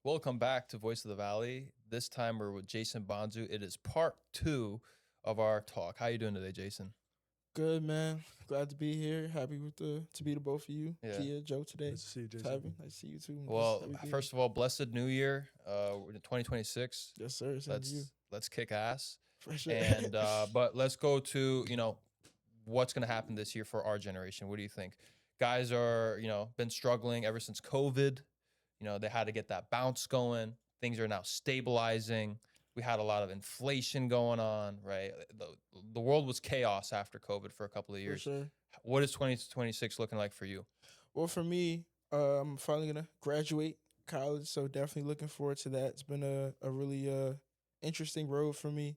Welcome back to Voice of the Valley. This time we're with Jason Bonsu. It is part 2 of our talk. How you doing today, Jason? Good, man. Glad to be here. Happy to be the both of you, Yeah. Kia, Joe, today. Nice to see you, It's Jason. happy. Nice to see you too. Well, first of all, blessed New Year. We're in 2026. Yes, sir. Same to you. Let's kick ass. For sure. And but let's go to what's going to happen this year for our generation. What do you think? Guys are been struggling ever since COVID. They had to get that bounce going. Things are now stabilizing. We had a lot of inflation going on, right? The world was chaos after COVID for a couple of years. For sure. What is 2026 looking like for you? Well, for me, I'm finally gonna graduate college, so definitely looking forward to that. It's been a really interesting road for me.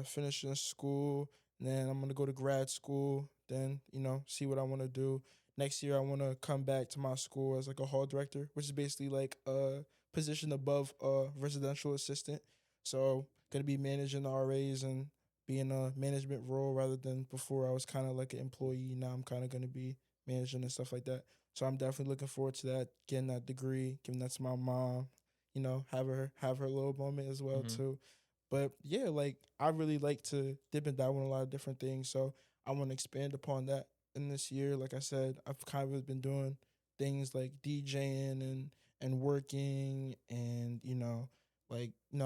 Finishing school, and then I'm gonna go to grad school. Then see what I want to do. Next year, I want to come back to my school as like a hall director, which is basically like a position above a residential assistant. So gonna be managing the RAs and be in a management role rather than before I was kind of like an employee. Now I'm kind of gonna be managing and stuff like that. So I'm definitely looking forward to that, getting that degree, giving that to my mom, have her little moment as well too. But yeah, like I really like to dip and dabble in a lot of different things. So I want to expand upon that in this year. Like I said, I've kind of been doing things like DJing and working and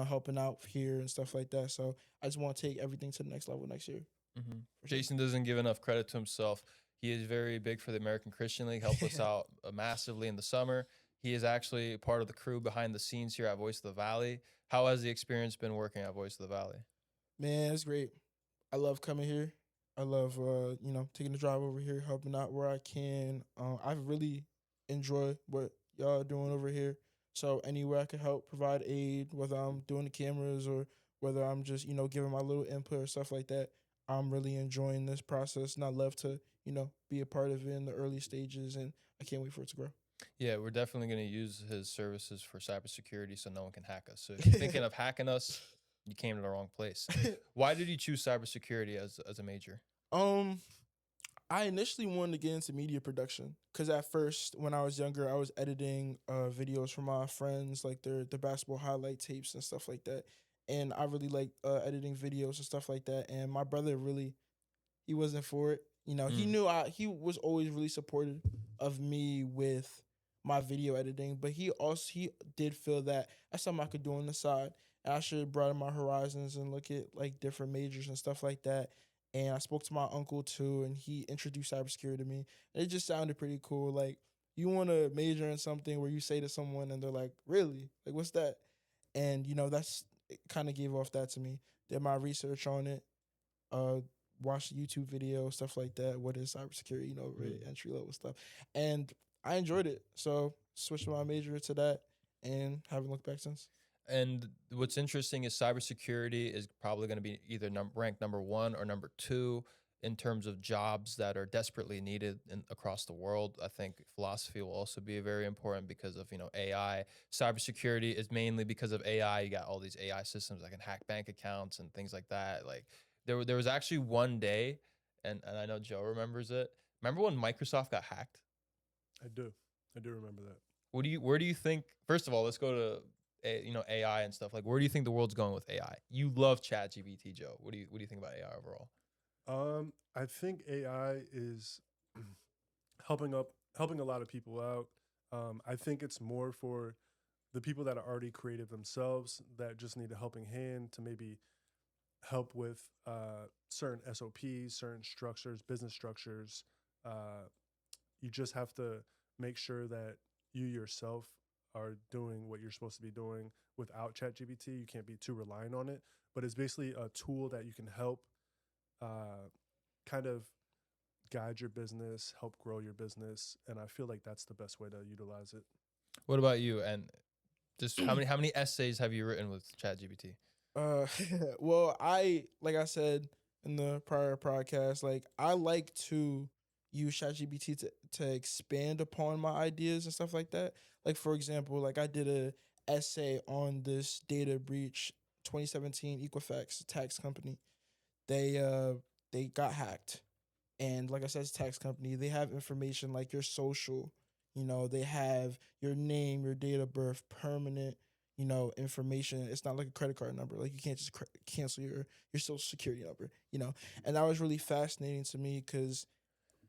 helping out here and stuff like that. So I just want to take everything to the next level next year. Mm-hmm. Sure. Jason doesn't give enough credit to himself. He is very big for the American Christian League, helped us out massively in the summer. He is actually part of the crew behind the scenes here at Voice of the Valley. How has the experience been working at Voice of the Valley? Man, it's great. I love coming here. I love, taking the drive over here, helping out where I can. I really enjoy what y'all are doing over here. So anywhere I can help provide aid, whether I'm doing the cameras or whether I'm just, giving my little input or stuff like that, I'm really enjoying this process. And I love to, be a part of it in the early stages. And I can't wait for it to grow. Yeah, we're definitely going to use his services for cybersecurity so no one can hack us. So if you're thinking of hacking us, you came to the wrong place. Why did you choose cybersecurity as a major? I initially wanted to get into media production because at first, when I was younger, I was editing videos for my friends, like the basketball highlight tapes and stuff like that. And I really liked editing videos and stuff like that. And my brother he wasn't for it. He knew he was always really supportive of me with my video editing, but he did feel that that's something I could do on the side. And I should broaden my horizons and look at like different majors and stuff like that. And I spoke to my uncle too, and he introduced cybersecurity to me. And it just sounded pretty cool. Like, you want to major in something where you say to someone and they're like, really? Like, what's that? And, it kind of gave off that to me. Did my research on it, watched YouTube video, stuff like that. What is cybersecurity, really entry level stuff. And I enjoyed it. So switched my major to that and haven't looked back since. And what's interesting is cybersecurity is probably going to be either ranked number 1 or number 2 in terms of jobs that are desperately needed across the world. I think philosophy will also be very important because of AI. Cybersecurity is mainly because of AI. You got all these AI systems that can hack bank accounts and things like that. Like there was actually one day, and I know Joe remembers it. Remember when Microsoft got hacked? I do remember that. Where do you think? First of all, let's go to AI and stuff. Like, where do you think the world's going with AI? You love ChatGPT, Joe. What do you think about AI overall? I think AI is helping a lot of people out. I think it's more for the people that are already creative themselves that just need a helping hand to maybe help with certain SOPs, certain structures, business structures. You just have to make sure that you yourself are doing what you're supposed to be doing without ChatGPT. You can't be too reliant on it, but it's basically a tool that you can help kind of guide your business, help grow your business, and I feel like that's the best way to utilize it. What about you? And just how many essays have you written with ChatGPT? Well, like I said in the prior podcast, like I like to use ChatGPT to expand upon my ideas and stuff like that. Like, for example, like I did a essay on this data breach, 2017 Equifax tax company. They got hacked. And like I said, it's a tax company. They have information like your social, they have your name, your date of birth, permanent information. It's not like a credit card number. Like you can't just cancel your social security number, And that was really fascinating to me because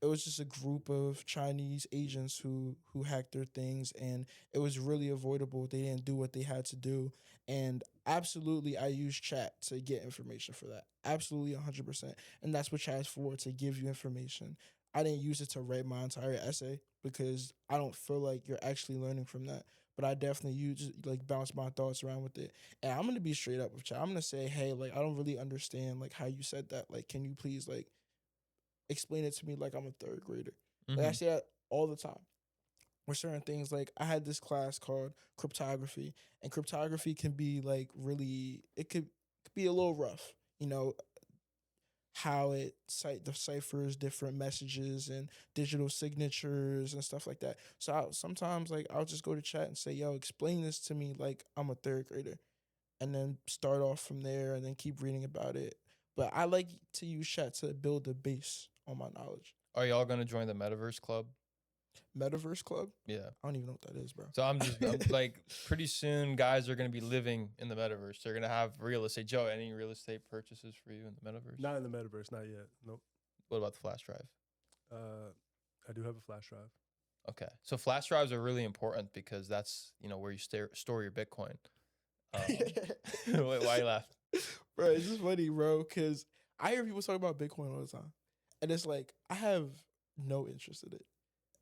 it was just a group of Chinese agents who hacked their things, and it was really avoidable. They didn't do what they had to do, and absolutely, I used chat to get information for that. Absolutely, 100%, and that's what chat is for, to give you information. I didn't use it to write my entire essay because I don't feel like you're actually learning from that. But I definitely use like bounce my thoughts around with it, and I'm gonna be straight up with chat. I'm gonna say, hey, like I don't really understand like how you said that. Like, can you please like explain it to me like I'm a third grader? Like I Mhm. say that all the time. With certain things, like I had this class called cryptography, and cryptography can be like really, it could be a little rough, how it deciphers different messages and digital signatures and stuff like that. So sometimes like I'll just go to chat and say, "Yo, explain this to me like I'm a third grader," and then start off from there and then keep reading about it. But I like to use chat to build a base on my knowledge. Are y'all gonna join the Metaverse Club? Metaverse Club? Yeah. I don't even know what that is, bro. So I'm like, pretty soon, guys are gonna be living in the metaverse. They're gonna have real estate. Joe, any real estate purchases for you in the metaverse? Not in the metaverse, not yet. Nope. What about the flash drive? I do have a flash drive. Okay, so flash drives are really important because that's where you store your Bitcoin. Why you laugh? Bro, it's just funny, bro, because I hear people talk about Bitcoin all the time. And it's like, I have no interest in it.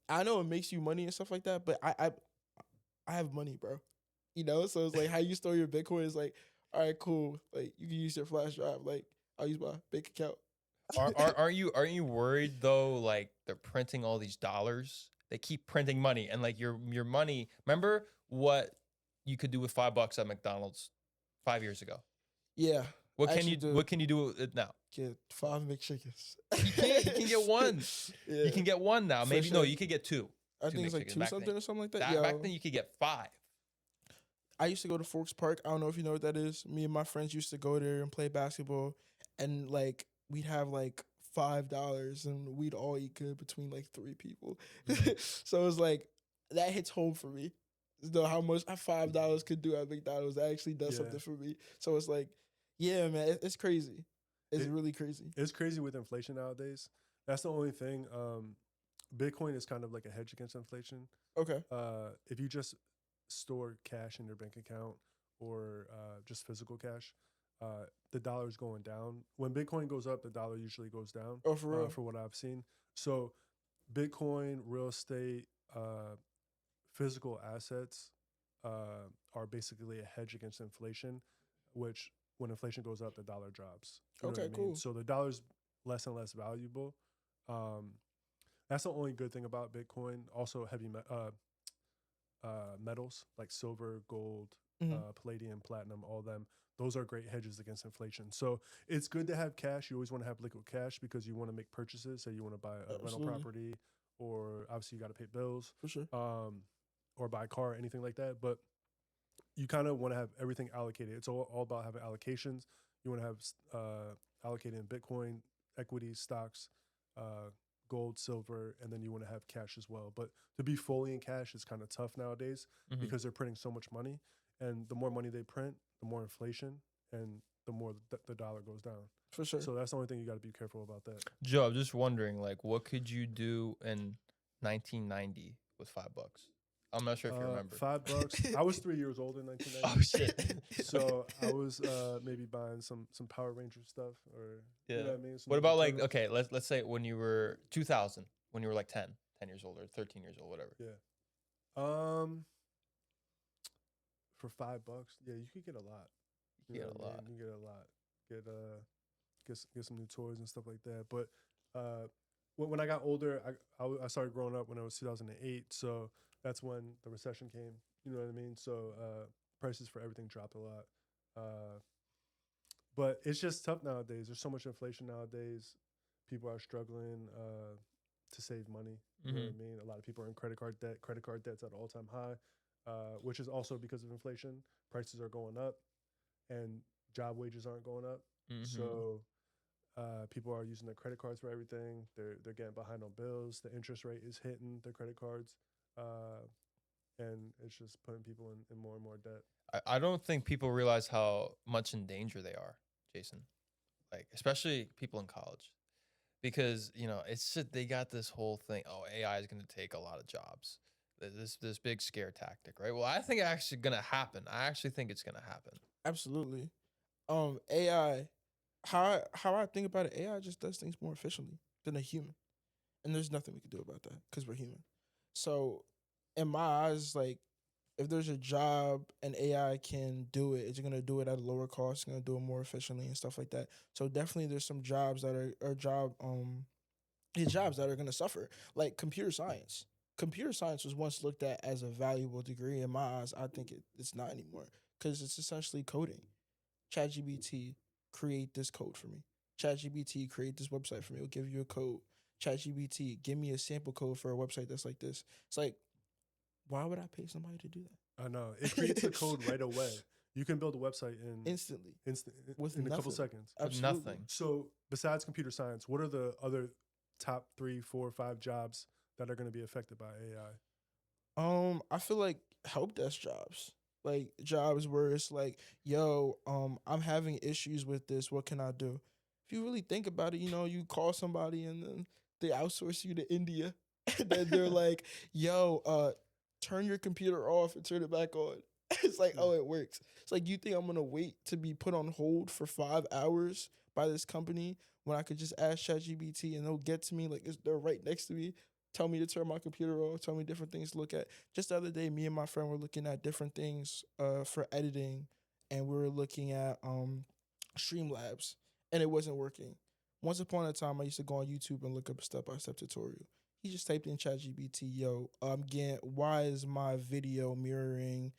I know it makes you money and stuff like that, but I have money, bro. So it's like how you store your Bitcoin is like, all right, cool. Like you can use your flash drive. Like I'll use my bank account. Aren't you worried though? Like they're printing all these dollars. They keep printing money, and like your money. Remember what you could do with $5 at McDonald's 5 years ago? Yeah. What I can you actually do. What can you do with it now? Get 5 McChickens. You can't. You can get one. Yeah. You can get one now. For Maybe no. sure. You could get two. I Two think it's like McChickens 2 back something then. or something like that. Back then you could get 5. I used to go to Forks Park. I don't know if you know what that is. Me and my friends used to go there and play basketball, and like we'd have like $5, and we'd all eat good between like 3 people. So it's like that hits home for me. Though how much $5 could do at McDonald's, that actually does something for me. So it's like, yeah, man, it's crazy. It's really crazy. It's crazy with inflation nowadays. That's the only thing. Bitcoin is kind of like a hedge against inflation. Okay. If you just store cash in your bank account or just physical cash, the dollar's going down. When Bitcoin goes up, the dollar usually goes down. Oh, for real? For what I've seen. So Bitcoin, real estate, physical assets are basically a hedge against inflation, which when inflation goes up, the dollar drops. You know what I mean? Cool. So the dollar's less and less valuable. That's the only good thing about Bitcoin. Also, heavy metals like silver, gold, palladium, platinum, all them. Those are great hedges against inflation. So it's good to have cash. You always want to have liquid cash because you want to make purchases. Say you want to buy a rental property, or obviously you got to pay bills. For sure. Or buy a car, anything like that. But you kind of want to have everything allocated. It's all about having allocations. You want to have allocated in Bitcoin, equities, stocks, gold, silver, and then you want to have cash as well. But to be fully in cash is kind of tough nowadays because they're printing so much money. And the more money they print, the more inflation, and the more the dollar goes down. For sure. So that's the only thing you got to be careful about that. Joe, I'm just wondering, like, what could you do in 1990 with $5? I'm not sure if you remember. $5. I was 3 years old in 1990. Oh shit! So I was maybe buying some Power Ranger stuff, or you know what I mean. What about like, okay, let's say when you were 2000, when you were like 10 years old or 13 years old, whatever. Yeah. For $5, yeah, you could get a lot. You get a lot. You get a lot. Get some new toys and stuff like that. But when I got older, I started growing up when it was 2008. So that's when the recession came. You know what I mean? So prices for everything dropped a lot. But it's just tough nowadays. There's so much inflation nowadays. People are struggling to save money. You know what I mean? A lot of people are in credit card debt. Credit card debt's at an all-time high, which is also because of inflation. Prices are going up, and job wages aren't going up. So people are using their credit cards for everything. They're getting behind on bills. The interest rate is hitting their credit cards. and it's just putting people in more and more debt. I don't think people realize how much in danger they are, Jason. Like, especially people in college. Because, it's just, they got this whole thing, oh, AI is going to take a lot of jobs. This big scare tactic, right? Well, I think it's actually going to happen. I actually think it's going to happen. Absolutely. AI, how I think about it, AI just does things more efficiently than a human. And there's nothing we can do about that because we're human. So in my eyes, like, if there's a job and AI can do it, it's gonna do it at a lower cost, it's gonna do it more efficiently and stuff like that. So definitely there's some jobs that jobs that are gonna suffer. Like computer science. Computer science was once looked at as a valuable degree. In my eyes, I think it's not anymore. Because it's essentially coding. ChatGPT, create this code for me. ChatGPT, create this website for me. It'll give you a code. ChatGPT, give me a sample code for a website that's like this. It's like, why would I pay somebody to do that? I know. It creates the code right away. You can build a website Instantly. in a couple seconds. Absolutely. Nothing. So besides computer science, what are the other top 3, 4, 5 jobs that are going to be affected by AI? I feel like help desk jobs. Like jobs where it's like, yo, I'm having issues with this. What can I do? If you really think about it, you call somebody and then they outsource you to India. And then they're like, yo, turn your computer off and turn it back on. It's like, oh, it works. It's like, you think I'm gonna wait to be put on hold for 5 hours by this company when I could just ask ChatGPT and they'll get to me like they're right next to me, tell me to turn my computer off, tell me different things to look at. Just the other day, me and my friend were looking at different things for editing, and we were looking at Streamlabs, and it wasn't working. Once upon a time, I used to go on YouTube and look up a step-by-step tutorial. He just typed in ChatGPT, yo, why is my video mirroring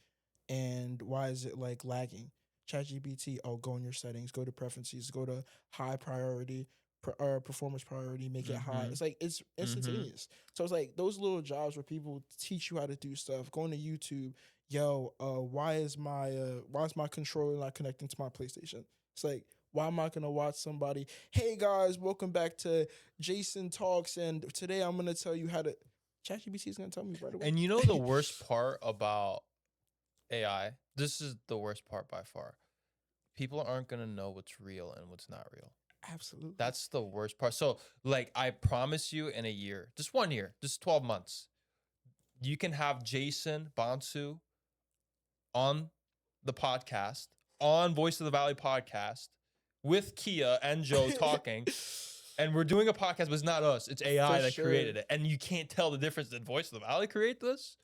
and why is it like lagging? ChatGPT, oh, go in your settings, go to preferences, go to high priority, performance priority, make it high. It's like, it's instantaneous. So it's like those little jobs where people teach you how to do stuff. Going to YouTube, yo, why is my controller not connecting to my PlayStation? It's like, why am I gonna watch somebody? Hey guys, welcome back to Jason Talks, and today I'm gonna tell you how to. ChatGPT is gonna tell me right away. And the worst part about AI, this is the worst part by far. People aren't going to know what's real and what's not real. Absolutely. That's the worst part. So, like, I promise you in a year, just 1 year, just 12 months, you can have Jason Bonsu on the podcast, on Voice of the Valley podcast, with Kia and Joe talking. And we're doing a podcast, but it's not us. It's AI that created it. And you can't tell the difference. Did Voice of the Valley create this?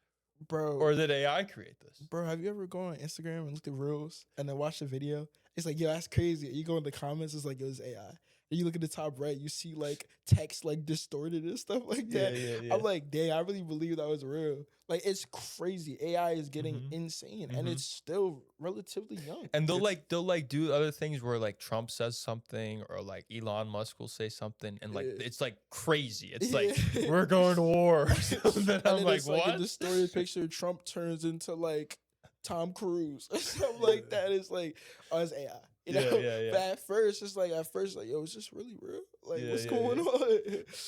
Bro. Or did AI create this? Bro, have you ever gone on Instagram and looked at Reels and then watch the video? It's like, yo, that's crazy. You go in the comments, it's like, it was AI. And you look at the top right, you see like text like distorted and stuff like that. Yeah. I'm like, dang, I really believe that was real. Like, it's crazy. AI is getting insane, and it's still relatively young. And they'll do other things where like Trump says something or like Elon Musk will say something, and like it's like crazy. It's like we're going to war. And I'm like, what? Like in the story picture, Trump turns into like Tom Cruise or something like that. It's like, oh, it's AI. Yeah. But at first, like, yo, is this really real? Like, what's going on?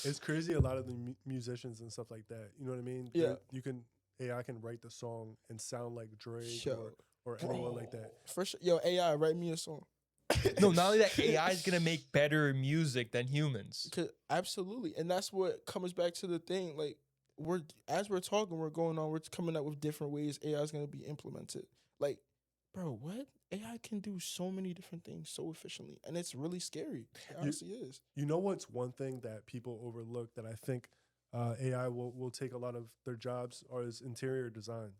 It's crazy. A lot of the musicians and stuff like that. You know what I mean? Yeah. AI can write the song and sound like Drake or anyone like that. For sure. Yo, AI, write me a song. No, not only that, AI is going to make better music than humans. Absolutely. And that's what comes back to the thing. Like, as we're talking, we're coming up with different ways AI is going to be implemented. Like, bro, what? AI can do so many different things so efficiently, and it's really scary. It honestly is. You know what's one thing that people overlook that I think AI will take a lot of their jobs is interior design.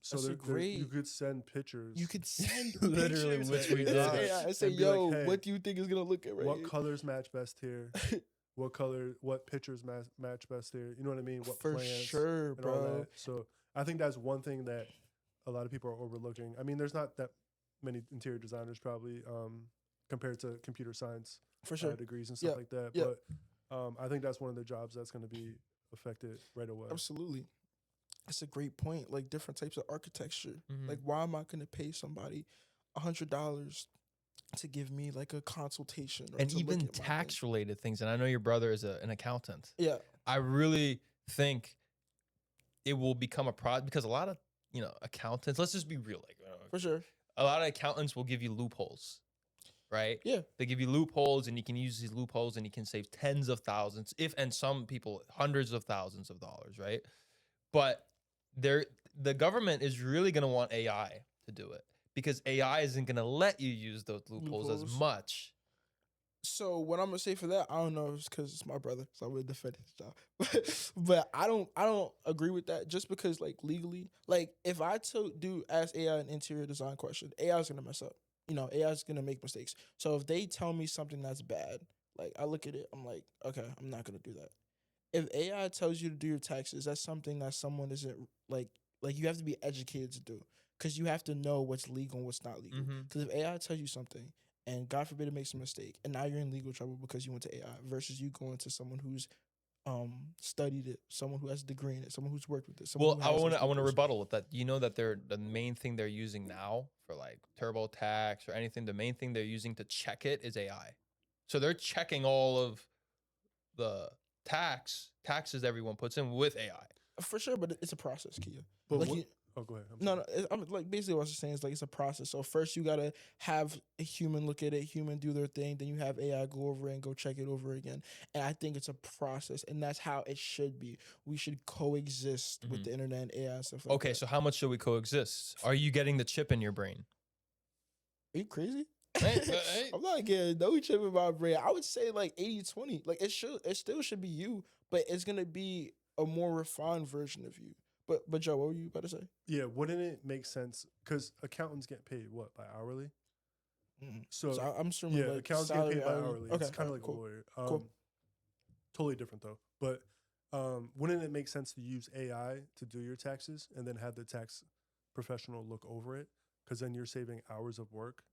So you could send pictures. You could send literally which we do. I say, yo, like, hey, what do you think is gonna look at right what here? Colors match best here? What pictures match best here? You know what I mean? What for plans sure, and bro. all that. So I think that's one thing that a lot of people are overlooking. I mean, there's not that many interior designers probably compared to computer science for sure degrees and stuff like that. But I think that's one of the jobs that's going to be affected right away. Absolutely. That's a great point. Like different types of architecture. Like, why am I going to pay somebody $100 to give me like a consultation? Or and even tax related things. And I know your brother is an accountant. Yeah. I really think it will become a product because a lot of accountants. Let's just be real, like For sure. a lot of accountants will give you loopholes, right? Yeah. They give you loopholes, and you can use these loopholes, and you can save tens of thousands, and some people hundreds of thousands of dollars, right? But the government is really going to want AI to do it because AI isn't going to let you use those loopholes as much. So what I'm gonna say for that, I don't know, it's because it's my brother, so I'm gonna defend his job. But I don't agree with that just because like legally, like if I ask AI an interior design question, AI is gonna mess up. AI is gonna make mistakes. So if they tell me something that's bad, like I look at it, I'm like, okay, I'm not gonna do that. If AI tells you to do your taxes, that's something that someone isn't like you have to be educated to do because you have to know what's legal and what's not legal. Because if AI tells you something and God forbid it makes a mistake and now you're in legal trouble because you went to AI versus you going to someone who's studied it, someone who has a degree in it, someone who's worked with it. Well, I want to rebuttal with that. You know that the main thing they're using now for like TurboTax or anything, the main thing they're using to check it is AI. So they're checking all of the taxes everyone puts in with AI. For sure, but it's a process, Kia. But Like go ahead. No, I'm like basically what I was saying is like it's a process. So first you gotta have a human look at it, human do their thing, then you have AI go over it and go check it over again. And I think it's a process, and that's how it should be. We should coexist with the internet and AI and stuff like that. Okay, so how much should we coexist? Are you getting the chip in your brain? Are you crazy? Hey. I'm not getting no chip in my brain. I would say like 80-20. Like it still should be you, but it's gonna be a more refined version of you. But Joe, what were you about to say? Yeah, wouldn't it make sense? Because accountants get paid what, by hourly? So I'm assuming like accountants get paid by hourly. Okay, It's kind of like cool. a lawyer. Cool. Totally different though. But wouldn't it make sense to use AI to do your taxes and then have the tax professional look over it? Because then you're saving hours of work,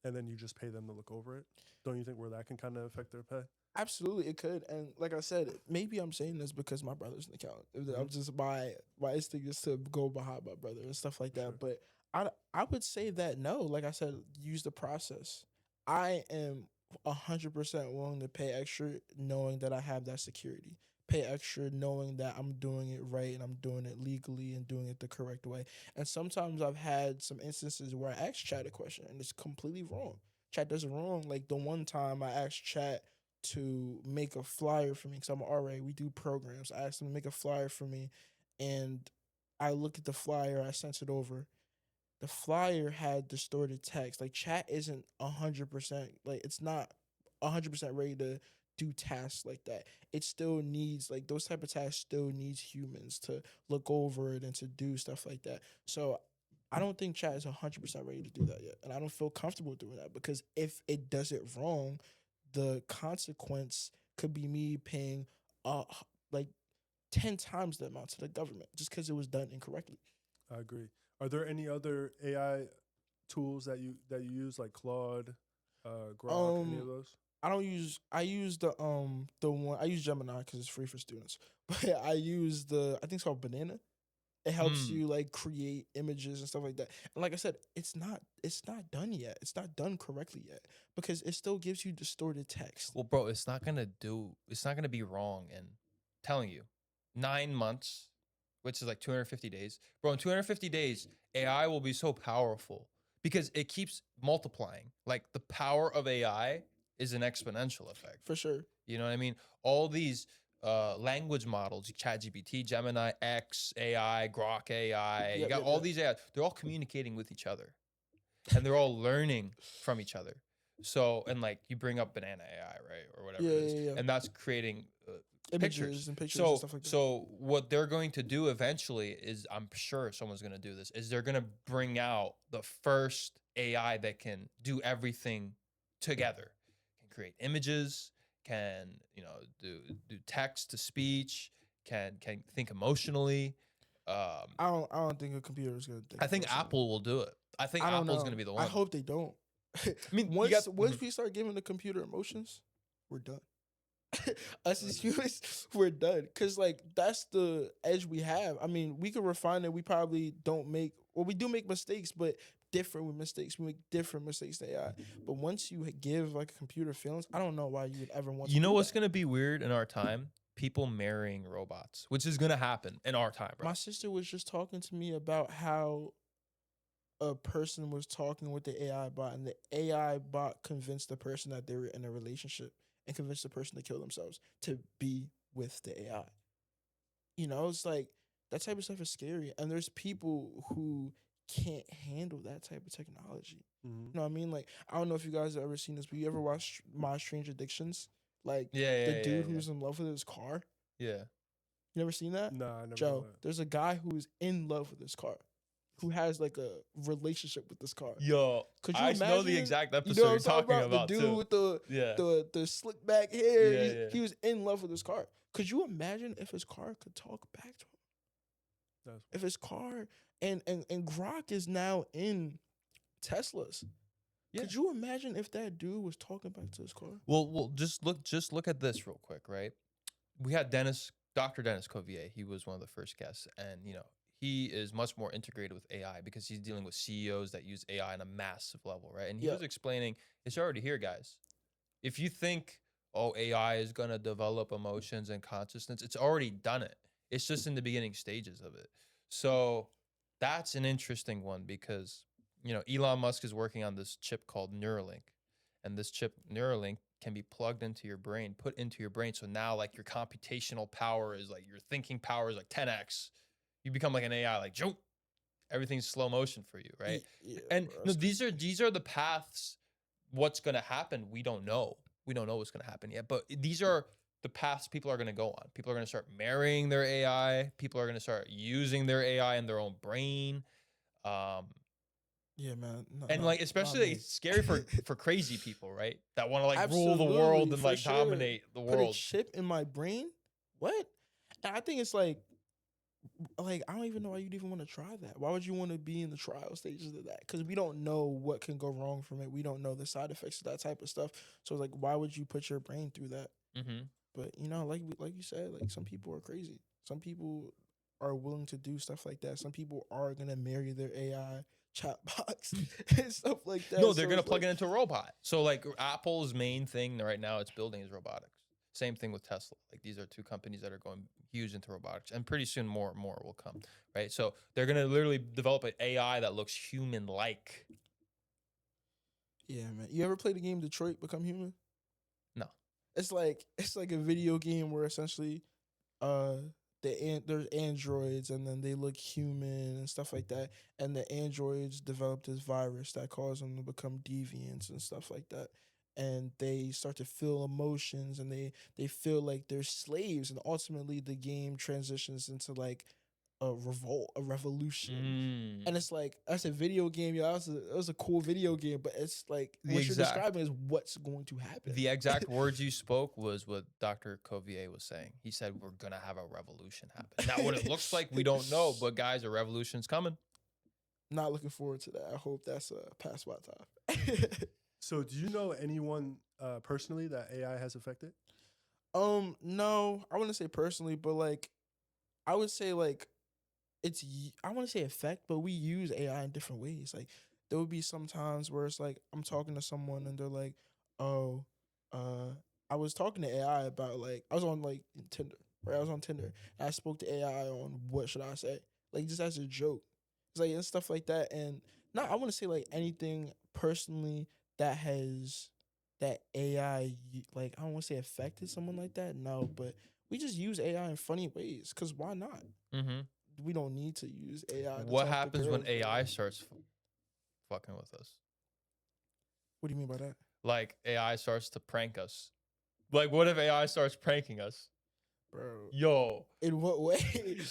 and then you just pay them to look over it. Don't you think where that can kind of affect their pay? Absolutely, it could. And like I said, maybe I'm saying this because my brother's an accountant. I'm just my instinct is to go behind my brother and stuff like that. Sure. But I would say that no, like I said, use the process. I am 100% willing to pay extra, knowing that I have that security. Pay extra, knowing that I'm doing it right and I'm doing it legally and doing it the correct way. And sometimes I've had some instances where I asked Chat a question and it's completely wrong. Chat does it wrong. Like the one time I asked Chat to make a flyer for me because I'm an RA. We do programs. I asked them to make a flyer for me, and I look at the flyer. I sent it over. The flyer had distorted text. Like Chat isn't 100%. Like it's not 100% ready to do tasks like that. It still needs like those type of tasks. Still needs humans to look over it and to do stuff like that. So I don't think Chat is 100% ready to do that yet, and I don't feel comfortable doing that because if it does it wrong, the consequence could be me paying like 10 times the amount to the government just because it was done incorrectly. I agree. Are there any other AI tools that you use like Claude, Grok, any of those? I use the one I use Gemini because it's free for students. But I use I think it's called Banana. It helps you like create images and stuff like that. And like I said, it's not done yet. It's not done correctly yet because it still gives you distorted text. Well, bro, it's not gonna be wrong in telling you 9 months, which is like 250 days. Bro, in 250 days, AI will be so powerful because it keeps multiplying. Like the power of AI is an exponential effect. For sure. You know what I mean? All these language models, ChatGPT, Gemini, X AI, Grok AI, you got all these AI, they're all communicating with each other. And they're all learning from each other. So, and like you bring up Banana AI, right? Or whatever it is. And that's creating images and pictures so, and stuff like that. So what they're going to do eventually is, I'm sure someone's going to do this, is they're going to bring out the first AI that can do everything together. Can create images, can, do text to speech, can think emotionally. I don't think a computer is going to think. I think Apple will do it. I think Apple's going to be the one. I hope they don't. I mean, once we start giving the computer emotions, we're done. Us as humans, we're done. Cause like that's the edge we have. I mean, we can refine it. We probably don't make, we do make mistakes, but different with mistakes. We make different mistakes than AI. But once you give like a computer feelings, I don't know why you would ever want. You know what's gonna be weird in our time people marrying robots, which is gonna happen in our time, bro. My sister was just talking to me about how a person was talking with the AI bot, and the AI bot convinced the person that they were in a relationship and convinced the person to kill themselves to be with the AI. You know, it's like that type of stuff is scary, and there's people who can't handle that type of technology. Mhm. You know what I mean? Like, I don't know if you guys have ever seen this, but you ever watch My Strange Addictions? Like, Yeah, the yeah, dude yeah, who's in love with his car. yeah. You never seen that? Nah, I never saw Joe, that. there's a guy who's in love with his car, who has like a relationship with this car. Yo, Could you I know the imagine- exact You episode know what you're I'm talking talking about? about The dude too. with the Yeah. the slick back hair. Yeah, yeah. He was in love with his car. Could you imagine if his car could talk back to him? That's If his car and Grok is now in Teslas. Yeah. Could you imagine if that dude was talking back to his car? Well, just look at this real quick, right? We had Dr. Dennis Covier. He was one of the first guests, and he is much more integrated with AI because he's dealing with CEOs that use AI on a massive level, right? And he was explaining it's already here, guys. If you think, oh, AI is gonna develop emotions and consciousness, it's already done it. It's just in the beginning stages of it. So that's an interesting one because Elon Musk is working on this chip called Neuralink, and this chip Neuralink can be plugged into your brain, put into your brain. So now like your computational power is like your thinking power is like 10x. You become like an AI, like jump. Everything's slow motion for you, right? Yeah, And bro, no, that's these are the paths. What's gonna happen? We don't know. We don't know what's gonna happen yet. But these are the paths people are gonna go on. People are gonna start marrying their AI. People are gonna start using their AI in their own brain. yeah, man. No, And no, like not especially me. it's scary for crazy people, right? That want to like rule the Absolutely, world and for like sure. dominate the Put a world. chip in my brain? What? And I think it's like I don't even know why you'd even want to try that. Why would you want to be in the trial stages of that? Because we don't know what can go wrong from it. We don't know the side effects of that type of stuff. So it's like, why would you put your brain through that? Mm-hmm. But like you said, like some people are crazy. Some people are willing to do stuff like that. Some people are gonna marry their AI chatbots and stuff like that. No, they're So gonna it's plug like, it into a robot. So like Apple's main thing right now it's building is robotics. Same thing with Tesla. Like these are two companies that are going huge into robotics, and pretty soon more and more will come. Right. So they're gonna literally develop an AI that looks human-like. yeah, man. You ever play the game Detroit Become Human? No. It's like a video game where essentially there's androids and then they look human and stuff like that, and the androids develop this virus that causes them to become deviants and stuff like that, and they start to feel emotions and they feel like they're slaves, and ultimately the game transitions into like a revolt, a revolution. And it's like, that's a video game, yo. That was a cool video game, but it's like The what you're exact- describing is what's going to happen. The exact words you spoke was what Dr. Covier was saying. He said we're gonna have a revolution happen. Now, what it looks like, we don't know, but guys, a revolution's coming. Not looking forward to that. I hope that's past my time. So, do you know anyone personally that AI has affected? No, I wouldn't say personally, but like, I would say like I want to say effect, but we use AI in different ways. Like, there would be some times where it's like I'm talking to someone and they're like, "Oh, I was talking to AI about like I was on like Tinder, right? I was on Tinder and I spoke to AI on what should I say, like just as a joke, it's like and stuff like that. And not I want to say like anything personally that has that AI like I don't want to say affected someone like that. No, but we just use AI in funny ways because why not? Mm-hmm. We don't need to use AI. What happens when AI starts fucking with us? What do you mean by that, Like AI starts to prank us. Like what if AI starts pranking us? bro? Yo, In what way?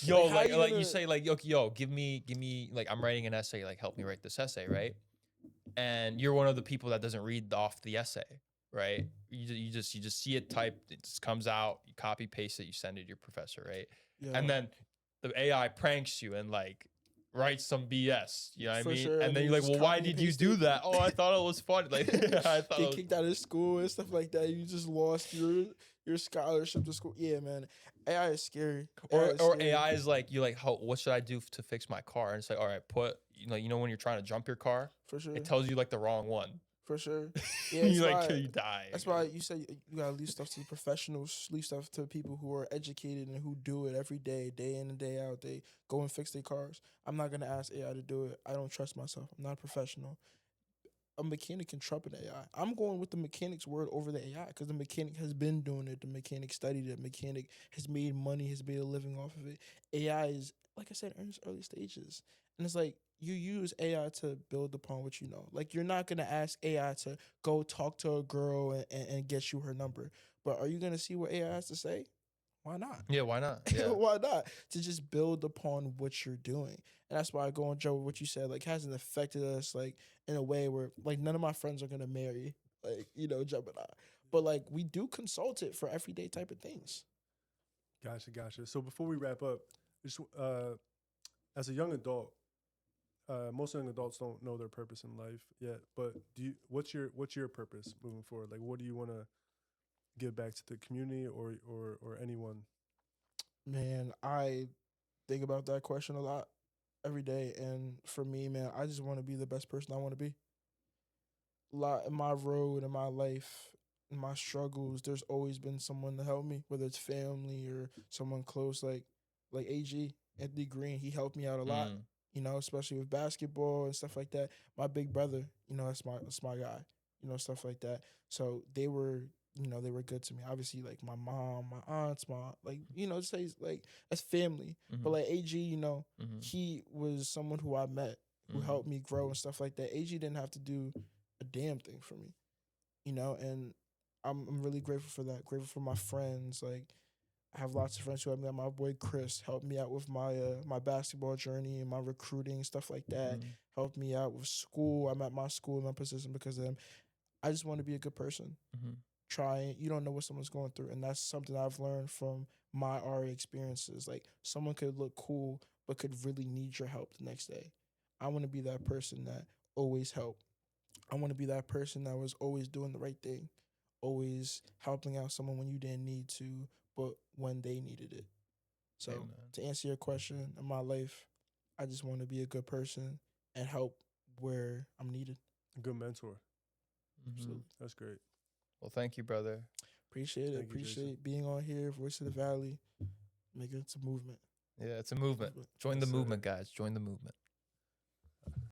yo, how like you you gonna- say like yo, give me like I'm writing an essay, like help me write this essay, right? And you're one of the people that doesn't read off the essay, right? You just see it typed, it just comes out, you copy paste it, you send it to your professor, right? Yeah, And then the AI pranks you and like writes some BS, you know what I For mean? sure, And and then they you're like, just well, why copy and did you paste do it. that? Oh, I thought it was funny. Like I thought get it was, kicked out of school and stuff like that. You just lost your scholarship to school. Yeah, man. AI is scary. or is or scary. AI is like you like, how what should I do to fix my car? And it's like, all right, put you know when you're trying to jump your car, For sure. it tells you like the wrong one. For sure. Yeah, it's you like why, you die. that's why you say you gotta leave stuff to the professionals, leave stuff to people who are educated and who do it every day, day in and day out. They go and fix their cars. I'm not gonna ask AI to do it. I don't trust myself. I'm not a professional. A mechanic can trump an AI. I'm going with the mechanic's word over the AI because the mechanic has been doing it. The mechanic studied it. Mechanic has made money, has made a living off of it. AI is, like I said, in its early stages. And it's like you use AI to build upon what you know. Like you're not going to ask AI to go talk to a girl and get you her number. But are you going to see what AI has to say? Why not? Yeah, why not? Yeah. Why not? To just build upon what you're doing. And that's why I go on, Joe, what you said, like, hasn't affected us, like, in a way where, like, none of my friends are going to marry, like, Gemini. But, like, we do consult it for everyday type of things. Gotcha. So before we wrap up, just, as a young adult, most young adults don't know their purpose in life yet. But what's your purpose moving forward? Like, what do you want to give back to the community or anyone? Man, I think about that question a lot every day. And for me, man, I just want to be the best person I want to be. A lot in my road, in my life, in my struggles, there's always been someone to help me, whether it's family or someone close, like AG, Anthony Green. He helped me out a lot, especially with basketball and stuff like that. My big brother, that's my guy, stuff like that. So they were good to me. Obviously, like my mom, my aunts, say like that's family. But like AG, he was someone who I met who helped me grow and stuff like that. AG didn't have to do a damn thing for me, and I'm really grateful for that. Grateful for my friends. Like I have lots of friends who helped me out. My boy Chris helped me out with my basketball journey and my recruiting, stuff like that. Helped me out with school. I'm at my school, my position because of them. I just want to be a good person. You don't know what someone's going through, and that's something I've learned from my RA experiences. Like someone could look cool but could really need your help the next day. I want to be that person that always help. I want to be that person that was always doing the right thing, always helping out someone when you didn't need to, but when they needed it. So Amen. to answer your question, in my life, I just want to be a good person and help where I'm needed. A good mentor. Absolutely. That's great. Well, thank you, brother. Appreciate it. Appreciate being on here, Voice of the Valley. Make it a movement. Yeah, it's a movement. Join the movement, guys. Join the movement.